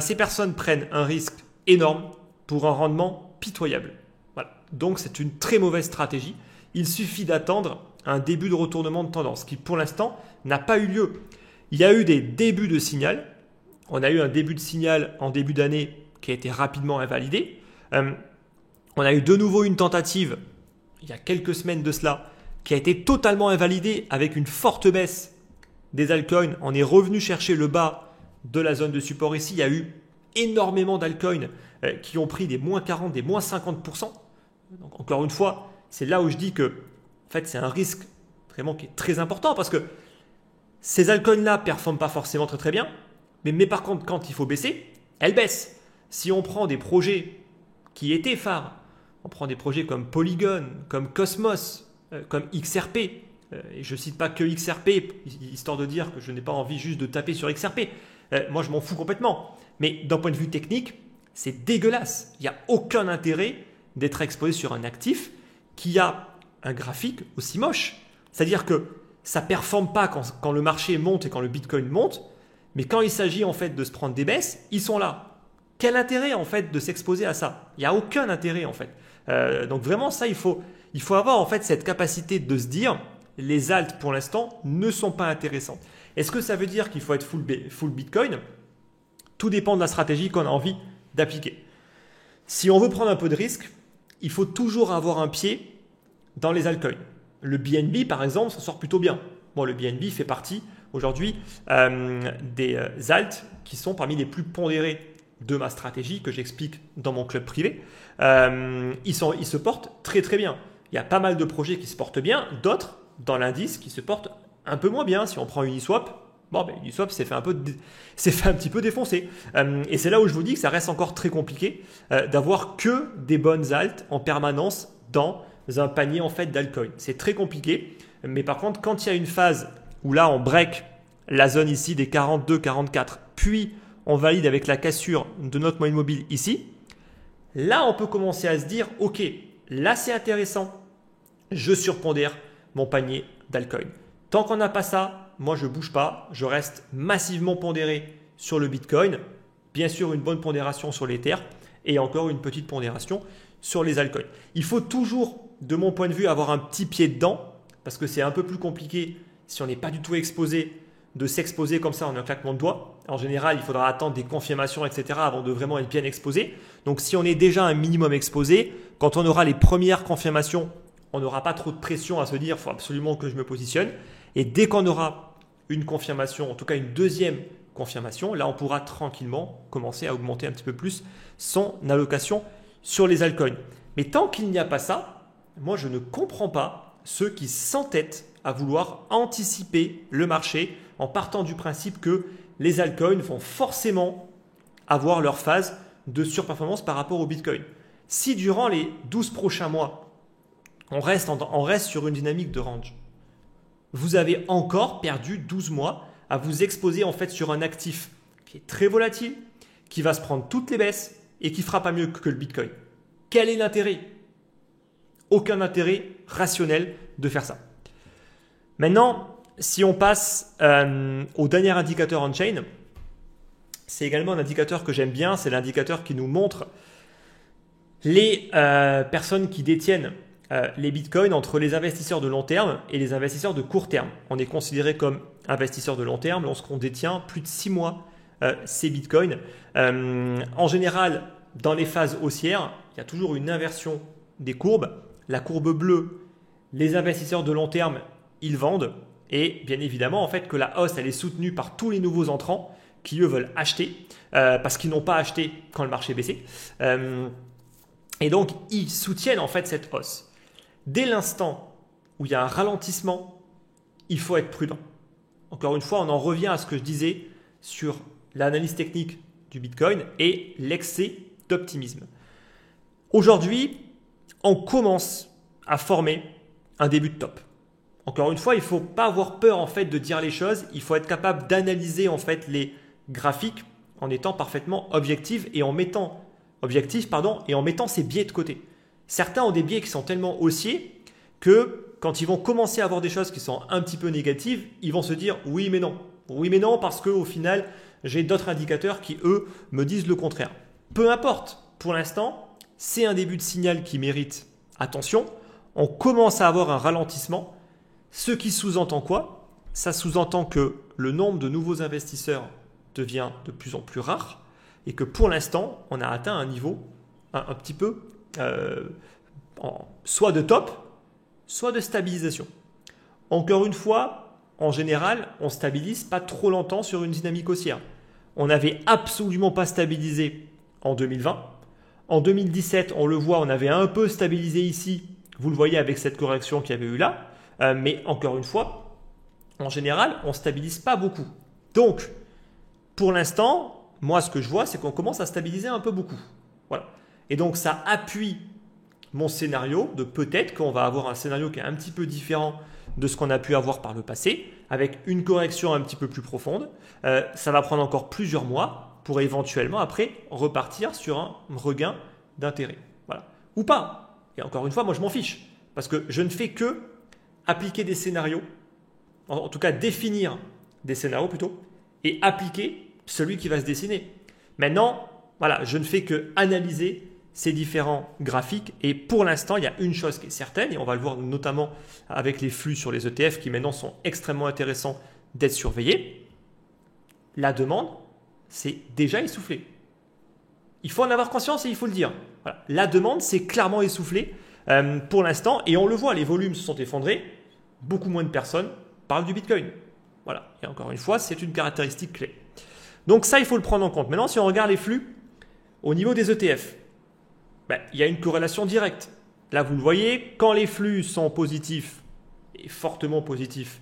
ces personnes prennent un risque énorme pour un rendement pitoyable. Voilà. Donc, c'est une très mauvaise stratégie. Il suffit d'attendre un début de retournement de tendance qui, pour l'instant, n'a pas eu lieu. Il y a eu des débuts de signal. On a eu un début de signal en début d'année qui a été rapidement invalidé. On a eu de nouveau une tentative, il y a quelques semaines de cela, qui a été totalement invalidée avec une forte baisse des altcoins. On est revenu chercher le bas de la zone de support ici. Il y a eu énormément d'altcoins qui ont pris des moins 40, des moins 50%. Donc, encore une fois, c'est là où je dis que en fait, c'est un risque vraiment qui est très important parce que ces altcoins-là ne performent pas forcément très très bien. Mais par contre, quand il faut baisser, elles baissent. Si on prend des projets qui étaient phares, on prend des projets comme Polygon, comme Cosmos, comme XRP, et je ne cite pas que XRP, histoire de dire que je n'ai pas envie juste de taper sur XRP. Moi, je m'en fous complètement. Mais d'un point de vue technique, c'est dégueulasse. Il n'y a aucun intérêt d'être exposé sur un actif qui a un graphique aussi moche. C'est-à-dire que ça ne performe pas quand le marché monte et quand le Bitcoin monte, mais quand il s'agit en fait de se prendre des baisses, ils sont là. Quel intérêt en fait de s'exposer à ça? Il n'y a aucun intérêt en fait. Donc vraiment ça, il faut avoir en fait cette capacité de se dire les alts pour l'instant ne sont pas intéressantes. Est-ce que ça veut dire qu'il faut être full Bitcoin? Tout dépend de la stratégie qu'on a envie d'appliquer. Si on veut prendre un peu de risque, il faut toujours avoir un pied dans les altcoins. Le BNB par exemple s'en sort plutôt bien. Bon, le BNB fait partie aujourd'hui des alts qui sont parmi les plus pondérés de ma stratégie que j'explique dans mon club privé. Ils se portent très très bien. Il y a pas mal de projets qui se portent bien, d'autres dans l'indice qui se portent un peu moins bien. Si on prend Uniswap, Uniswap s'est fait un petit peu défoncer. Et c'est là où je vous dis que ça reste encore très compliqué d'avoir que des bonnes alts en permanence dans un panier en fait d'altcoins. C'est très compliqué. Mais par contre, quand il y a une phase où là on break la zone ici des 42, 44, puis on valide avec la cassure de notre moyenne mobile ici, là on peut commencer à se dire ok, là c'est intéressant, je surpondère mon panier d'altcoin. Tant qu'on n'a pas ça, moi je ne bouge pas, je reste massivement pondéré sur le Bitcoin, bien sûr une bonne pondération sur l'Ether et encore une petite pondération sur les altcoins. Il faut toujours, de mon point de vue, avoir un petit pied dedans parce que c'est un peu plus compliqué si on n'est pas du tout exposé de s'exposer comme ça en un claquement de doigts. En général, il faudra attendre des confirmations, etc. avant de vraiment être bien exposé. Donc, si on est déjà un minimum exposé, quand on aura les premières confirmations, on n'aura pas trop de pression à se dire « il faut absolument que je me positionne ». Et dès qu'on aura une confirmation, en tout cas une deuxième confirmation, là, on pourra tranquillement commencer à augmenter un petit peu plus son allocation sur les altcoins. Mais tant qu'il n'y a pas ça, moi, je ne comprends pas ceux qui s'entêtent à vouloir anticiper le marché en partant du principe que les altcoins vont forcément avoir leur phase de surperformance par rapport au Bitcoin. Si durant les 12 prochains mois, on reste sur une dynamique de range, vous avez encore perdu 12 mois à vous exposer en fait sur un actif qui est très volatile, qui va se prendre toutes les baisses et qui fera pas mieux que le Bitcoin. Quel est l'intérêt? Aucun intérêt rationnel de faire ça. Maintenant, si on passe au dernier indicateur on-chain, c'est également un indicateur que j'aime bien, c'est l'indicateur qui nous montre les personnes qui détiennent les bitcoins entre les investisseurs de long terme et les investisseurs de court terme. On est considéré comme investisseur de long terme lorsqu'on détient plus de 6 mois ces bitcoins. En général, dans les phases haussières, il y a toujours une inversion des courbes. La courbe bleue, les investisseurs de long terme, ils vendent. Et bien évidemment, en fait, que la hausse, elle est soutenue par tous les nouveaux entrants qui, eux, veulent acheter parce qu'ils n'ont pas acheté quand le marché baissait. Et donc, ils soutiennent en fait cette hausse. Dès l'instant où il y a un ralentissement, il faut être prudent. Encore une fois, on en revient à ce que je disais sur l'analyse technique du Bitcoin et l'excès d'optimisme. Aujourd'hui, on commence à former un début de top. Encore une fois, il ne faut pas avoir peur en fait de dire les choses. Il faut être capable d'analyser en fait les graphiques en étant parfaitement objectif et en mettant ses biais de côté. Certains ont des biais qui sont tellement haussiers que quand ils vont commencer à avoir des choses qui sont un petit peu négatives, ils vont se dire oui mais non. Oui mais non parce qu'au final, j'ai d'autres indicateurs qui eux me disent le contraire. Peu importe, pour l'instant, c'est un début de signal qui mérite attention. On commence à avoir un ralentissement. Ce qui sous-entend quoi? Ça sous-entend que le nombre de nouveaux investisseurs devient de plus en plus rare et que pour l'instant, on a atteint un niveau un petit peu soit de top, soit de stabilisation. Encore une fois, en général, on ne stabilise pas trop longtemps sur une dynamique haussière. On n'avait absolument pas stabilisé en 2020. En 2017, on le voit, on avait un peu stabilisé ici. Vous le voyez avec cette correction qu'il y avait eu là. Mais encore une fois, en général, on ne stabilise pas beaucoup. Donc, pour l'instant, moi, ce que je vois, c'est qu'on commence à stabiliser un peu beaucoup. Voilà. Et donc, ça appuie mon scénario de peut-être qu'on va avoir un scénario qui est un petit peu différent de ce qu'on a pu avoir par le passé, avec une correction un petit peu plus profonde. Ça va prendre encore plusieurs mois pour éventuellement, après, repartir sur un regain d'intérêt. Voilà. Ou pas. Et encore une fois, moi, je m'en fiche. Parce que je ne fais que appliquer des scénarios, en tout cas définir des scénarios plutôt, et appliquer celui qui va se dessiner. Maintenant, voilà, je ne fais que analyser ces différents graphiques. Et pour l'instant, il y a une chose qui est certaine, et on va le voir notamment avec les flux sur les ETF qui maintenant sont extrêmement intéressants d'être surveillés. La demande, c'est déjà essoufflé. Il faut en avoir conscience et il faut le dire. Voilà. La demande, c'est clairement essoufflé pour l'instant, et on le voit, les volumes se sont effondrés. Beaucoup moins de personnes parlent du Bitcoin. Voilà. Et encore une fois, c'est une caractéristique clé. Donc ça, il faut le prendre en compte. Maintenant, si on regarde les flux au niveau des ETF, il y a une corrélation directe. Là, vous le voyez, quand les flux sont positifs et fortement positifs,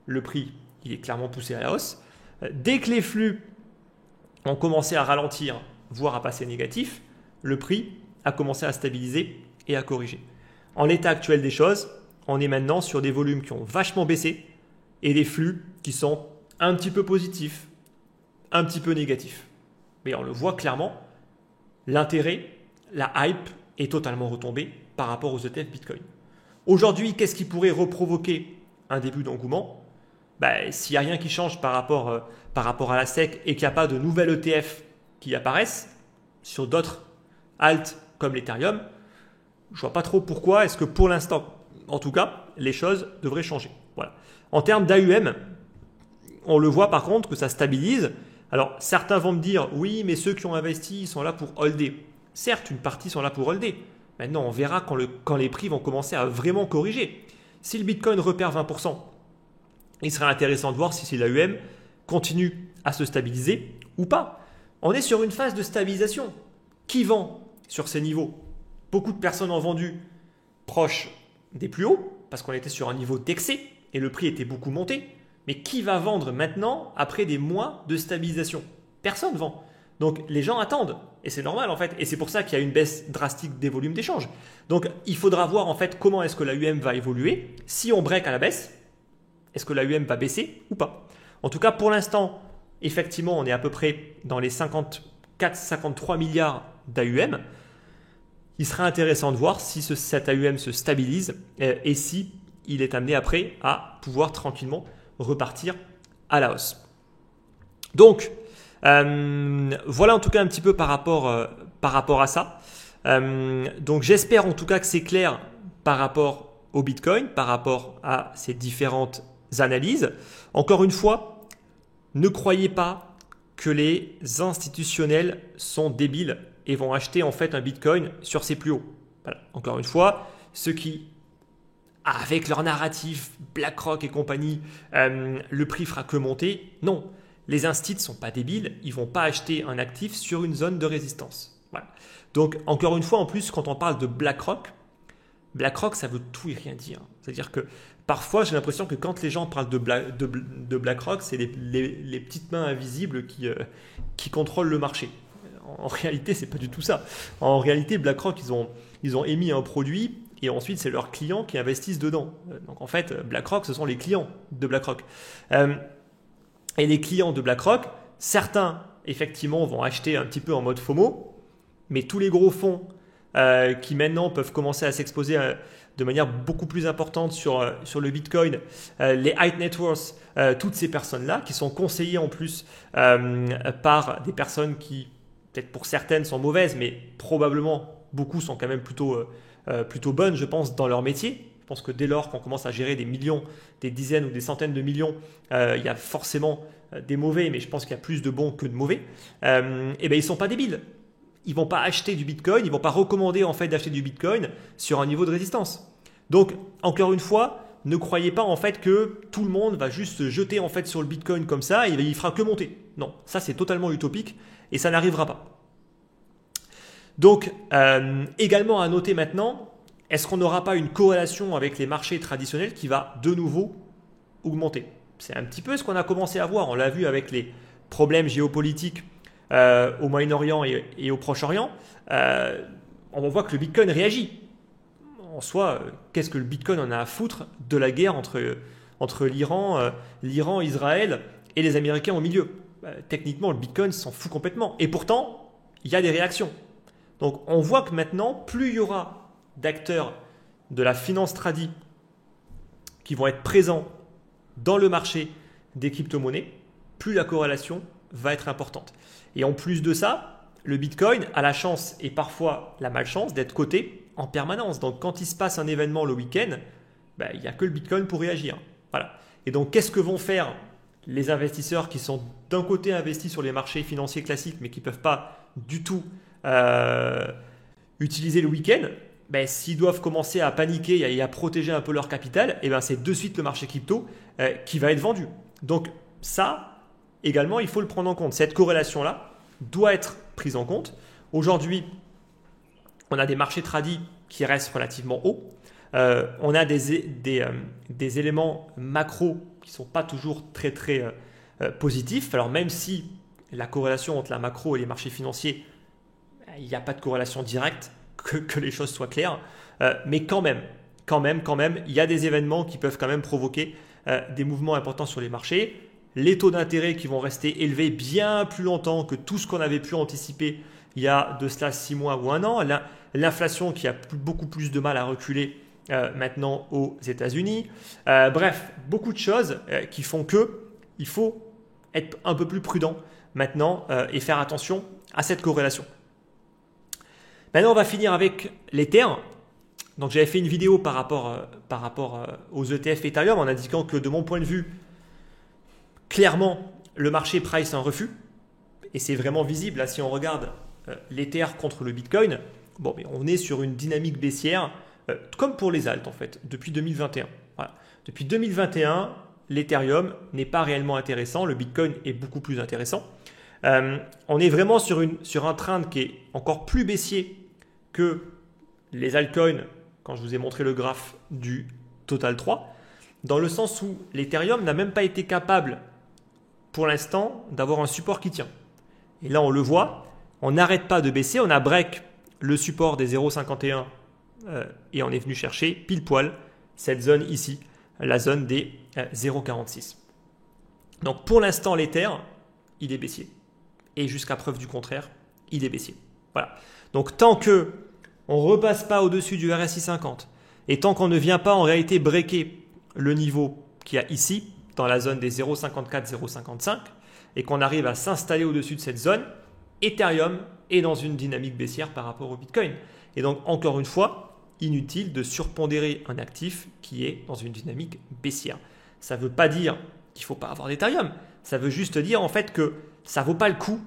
le prix il est clairement poussé à la hausse. Dès que les flux ont commencé à ralentir, voire à passer négatif, le prix a commencé à stabiliser et à corriger. En l'état actuel des choses, on est maintenant sur des volumes qui ont vachement baissé et des flux qui sont un petit peu positifs, un petit peu négatifs. Mais on le voit clairement, l'intérêt, la hype est totalement retombée par rapport aux ETF Bitcoin. Aujourd'hui, qu'est-ce qui pourrait reprovoquer un début d'engouement ? S'il n'y a rien qui change par rapport à la SEC et qu'il n'y a pas de nouvelles ETF qui apparaissent sur d'autres alts comme l'Ethereum, je ne vois pas trop pourquoi est-ce que pour l'instant, en tout cas, les choses devraient changer. Voilà. En termes d'AUM, on le voit par contre que ça stabilise. Alors certains vont me dire, oui, mais ceux qui ont investi, ils sont là pour holder. Certes, une partie sont là pour holder. Maintenant, on verra quand les prix vont commencer à vraiment corriger. Si le Bitcoin repère 20%, il serait intéressant de voir si l'AUM continue à se stabiliser ou pas. On est sur une phase de stabilisation. Qui vend sur ces niveaux ? Beaucoup de personnes ont vendu proche des plus hauts parce qu'on était sur un niveau d'excès et le prix était beaucoup monté. Mais qui va vendre maintenant après des mois de stabilisation ? Personne ne vend. Donc les gens attendent et c'est normal en fait. Et c'est pour ça qu'il y a une baisse drastique des volumes d'échange. Donc il faudra voir en fait comment est-ce que l'AUM va évoluer. Si on break à la baisse, est-ce que l'AUM va baisser ou pas ? En tout cas, pour l'instant, effectivement, on est à peu près dans les 54-53 milliards d'AUM. Il sera intéressant de voir si cet AUM se stabilise et si il est amené après à pouvoir tranquillement repartir à la hausse. Donc, voilà en tout cas un petit peu par rapport à ça. Donc, j'espère en tout cas que c'est clair par rapport au Bitcoin, par rapport à ces différentes analyses. Encore une fois, ne croyez pas que les institutionnels sont débiles et vont acheter en fait un Bitcoin sur ses plus hauts. Voilà. Encore une fois, ceux qui, avec leur narratif, BlackRock et compagnie, le prix fera que monter. Non, les instituts ne sont pas débiles, ils ne vont pas acheter un actif sur une zone de résistance. Voilà. Donc encore une fois, en plus, quand on parle de BlackRock, ça veut tout et rien dire. C'est-à-dire que parfois, j'ai l'impression que quand les gens parlent de BlackRock, c'est les petites mains invisibles qui contrôlent le marché. En réalité, ce n'est pas du tout ça. En réalité, BlackRock, ils ont émis un produit et ensuite, c'est leurs clients qui investissent dedans. Donc en fait, BlackRock, ce sont les clients de BlackRock. Et les clients de BlackRock, certains, effectivement, vont acheter un petit peu en mode FOMO, mais tous les gros fonds qui maintenant peuvent commencer à s'exposer de manière beaucoup plus importante sur le Bitcoin, les high net worth, toutes ces personnes-là qui sont conseillées en plus par des personnes qui, peut-être pour certaines, sont mauvaises, mais probablement beaucoup sont quand même plutôt bonnes, je pense, dans leur métier. Je pense que dès lors qu'on commence à gérer des millions, des dizaines ou des centaines de millions, il y a forcément des mauvais, mais je pense qu'il y a plus de bons que de mauvais. Ils ne sont pas débiles. Ils ne vont pas acheter du Bitcoin, ils ne vont pas recommander en fait d'acheter du Bitcoin sur un niveau de résistance. Donc, encore une fois, ne croyez pas en fait que tout le monde va juste se jeter en fait sur le Bitcoin comme ça et il ne fera que monter. Non, ça c'est totalement utopique et ça n'arrivera pas. Donc, également à noter maintenant, est-ce qu'on n'aura pas une corrélation avec les marchés traditionnels qui va de nouveau augmenter ? C'est un petit peu ce qu'on a commencé à voir. On l'a vu avec les problèmes géopolitiques au Moyen-Orient et au Proche-Orient. On voit que le Bitcoin réagit. En soi, qu'est-ce que le Bitcoin en a à foutre de la guerre entre l'Iran, Israël et les Américains au milieu ? Techniquement, le Bitcoin s'en fout complètement. Et pourtant, il y a des réactions. Donc, on voit que maintenant, plus il y aura d'acteurs de la finance tradie qui vont être présents dans le marché des crypto-monnaies, plus la corrélation va être importante. Et en plus de ça, le Bitcoin a la chance et parfois la malchance d'être coté en permanence. Donc quand il se passe un événement le week-end, ben, il n'y a que le Bitcoin pour réagir. Voilà. Et donc qu'est-ce que vont faire les investisseurs qui sont d'un côté investis sur les marchés financiers classiques mais qui ne peuvent pas du tout utiliser le week-end? Ben, s'ils doivent commencer à paniquer et à protéger un peu leur capital, et ben, c'est de suite le marché crypto qui va être vendu. Donc ça, également, il faut le prendre en compte. Cette corrélation-là doit être prise en compte. Aujourd'hui, on a des marchés tradis qui restent relativement hauts. On a des éléments macro qui ne sont pas toujours très positifs. Alors même si la corrélation entre la macro et les marchés financiers, il n'y a pas de corrélation directe, que les choses soient claires, mais quand même, il y a des événements qui peuvent quand même provoquer des mouvements importants sur les marchés. Les taux d'intérêt qui vont rester élevés bien plus longtemps que tout ce qu'on avait pu anticiper il y a de cela 6 mois ou 1 an. L'inflation qui a beaucoup plus de mal à reculer maintenant aux États-Unis. Bref, beaucoup de choses qui font qu'il faut être un peu plus prudent maintenant et faire attention à cette corrélation. Maintenant, on va finir avec l'Ether. Donc, j'avais fait une vidéo par rapport aux ETF Ethereum en indiquant que de mon point de vue, clairement, le marché price un refus. Et c'est vraiment visible. Là, si on regarde l'Ether contre le Bitcoin, bon, mais on est sur une dynamique baissière, comme pour les alts en fait, depuis 2021. Voilà. Depuis 2021, l'Ethereum n'est pas réellement intéressant. Le Bitcoin est beaucoup plus intéressant. On est vraiment sur un trend qui est encore plus baissier que les altcoins quand je vous ai montré le graphe du Total 3, dans le sens où l'Ethereum n'a même pas été capable pour l'instant d'avoir un support qui tient. Et là on le voit, on n'arrête pas de baisser, on a break le support des 0,51 et on est venu chercher pile poil cette zone ici, la zone des 0,46. Donc pour l'instant l'Ether, il est baissier. Et jusqu'à preuve du contraire, il est baissier. Voilà. Donc tant que on ne repasse pas au-dessus du RSI 50 et tant qu'on ne vient pas en réalité breaker le niveau qu'il y a ici, dans la zone des 0,54, 0,55, et qu'on arrive à s'installer au-dessus de cette zone, Ethereum est dans une dynamique baissière par rapport au Bitcoin. Et donc encore une fois, inutile de surpondérer un actif qui est dans une dynamique baissière. Ça ne veut pas dire qu'il ne faut pas avoir d'Ethereum. Ça veut juste dire en fait que ça ne vaut pas le coup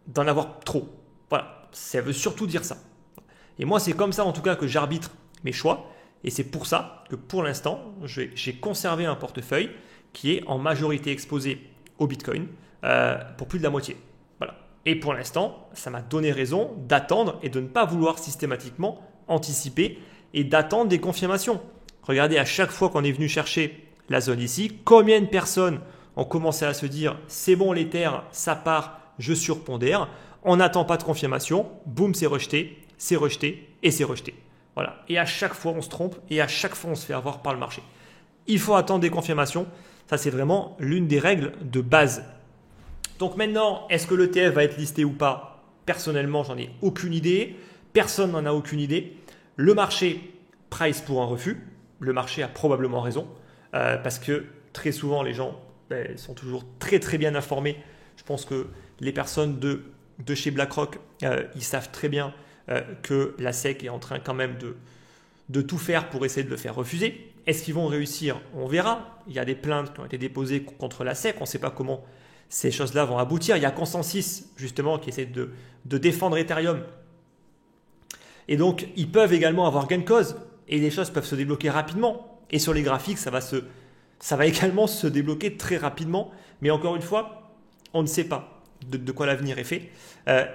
d'en avoir trop. Voilà, ça veut surtout dire ça. Et moi, c'est comme ça en tout cas que j'arbitre mes choix. Et c'est pour ça que pour l'instant, j'ai conservé un portefeuille qui est en majorité exposé au Bitcoin pour plus de la moitié. Voilà. Et pour l'instant, ça m'a donné raison d'attendre et de ne pas vouloir systématiquement anticiper et d'attendre des confirmations. Regardez, à chaque fois qu'on est venu chercher la zone ici, combien de personnes ont commencé à se dire « c'est bon l'Ether, ça part, je surpondère ». On n'attend pas de confirmation, boum, c'est rejeté et c'est rejeté. Voilà. Et à chaque fois, on se trompe et à chaque fois, on se fait avoir par le marché. Il faut attendre des confirmations. Ça, c'est vraiment l'une des règles de base. Donc maintenant, est-ce que l'ETF va être listé ou pas? Personnellement, j'en ai aucune idée. Personne n'en a aucune idée. Le marché price pour un refus. Le marché a probablement raison parce que très souvent, les gens sont toujours très bien informés. Je pense que les personnes de chez BlackRock, ils savent très bien que la SEC est en train quand même de tout faire pour essayer de le faire refuser. Est-ce qu'ils vont réussir? On verra. Il y a des plaintes qui ont été déposées contre la SEC. On ne sait pas comment ces choses-là vont aboutir. Il y a Consensus, justement, qui essaie de défendre Ethereum. Et donc, ils peuvent également avoir gain de cause. Et les choses peuvent se débloquer rapidement. Et sur les graphiques, ça va également se débloquer très rapidement. Mais encore une fois, on ne sait pas de quoi l'avenir est fait.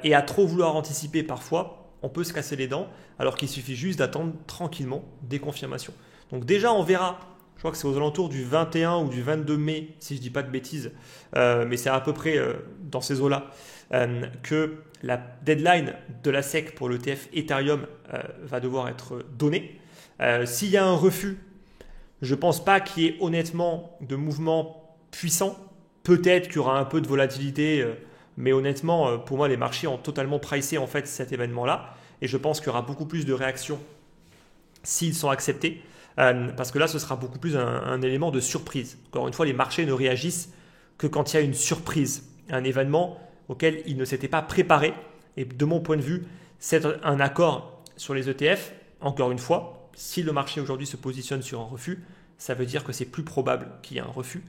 Et à trop vouloir anticiper parfois, on peut se casser les dents, alors qu'il suffit juste d'attendre tranquillement des confirmations. Donc déjà, on verra, je crois que c'est aux alentours du 21 ou du 22 mai, si je ne dis pas de bêtises, mais c'est à peu près dans ces eaux-là, que la deadline de la SEC pour l'ETF Ethereum va devoir être donnée. S'il y a un refus, je ne pense pas qu'il y ait honnêtement de mouvement puissant. Peut-être qu'il y aura un peu de volatilité, mais honnêtement, pour moi, les marchés ont totalement pricé en fait cet événement-là. Et je pense qu'il y aura beaucoup plus de réactions s'ils sont acceptés. Parce que là, ce sera beaucoup plus un élément de surprise. Encore une fois, les marchés ne réagissent que quand il y a une surprise, un événement auquel ils ne s'étaient pas préparés. Et de mon point de vue, c'est un accord sur les ETF. Encore une fois, si le marché aujourd'hui se positionne sur un refus, ça veut dire que c'est plus probable qu'il y ait un refus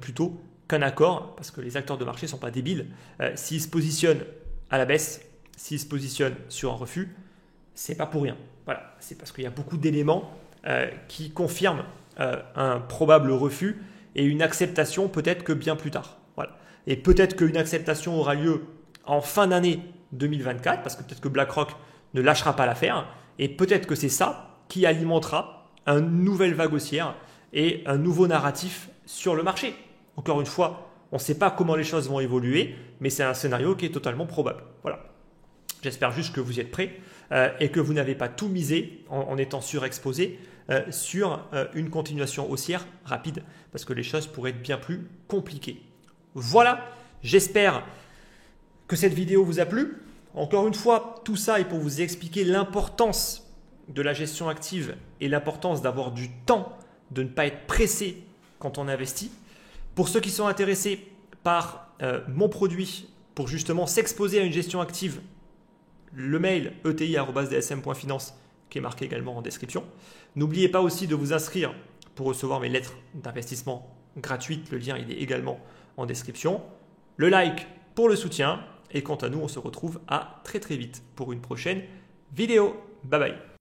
plutôt qu'un accord, parce que les acteurs de marché ne sont pas débiles. S'ils se positionnent à la baisse, s'ils se positionnent sur un refus, c'est pas pour rien. Voilà, c'est parce qu'il y a beaucoup d'éléments qui confirment un probable refus et une acceptation peut-être que bien plus tard. Voilà. Et peut-être qu'une acceptation aura lieu en fin d'année 2024, parce que peut-être que BlackRock ne lâchera pas l'affaire, et peut-être que c'est ça qui alimentera une nouvelle vague haussière et un nouveau narratif sur le marché. Encore une fois, on ne sait pas comment les choses vont évoluer, mais c'est un scénario qui est totalement probable. Voilà. J'espère juste que vous y êtes prêts et que vous n'avez pas tout misé en étant surexposé sur une continuation haussière rapide, parce que les choses pourraient être bien plus compliquées. Voilà, j'espère que cette vidéo vous a plu. Encore une fois, tout ça est pour vous expliquer l'importance de la gestion active et l'importance d'avoir du temps, de ne pas être pressé quand on investit. Pour ceux qui sont intéressés par mon produit pour justement s'exposer à une gestion active, le mail eti@dsm.finance qui est marqué également en description. N'oubliez pas aussi de vous inscrire pour recevoir mes lettres d'investissement gratuites. Le lien il est également en description. Le like pour le soutien. Et quant à nous, on se retrouve à très vite pour une prochaine vidéo. Bye bye.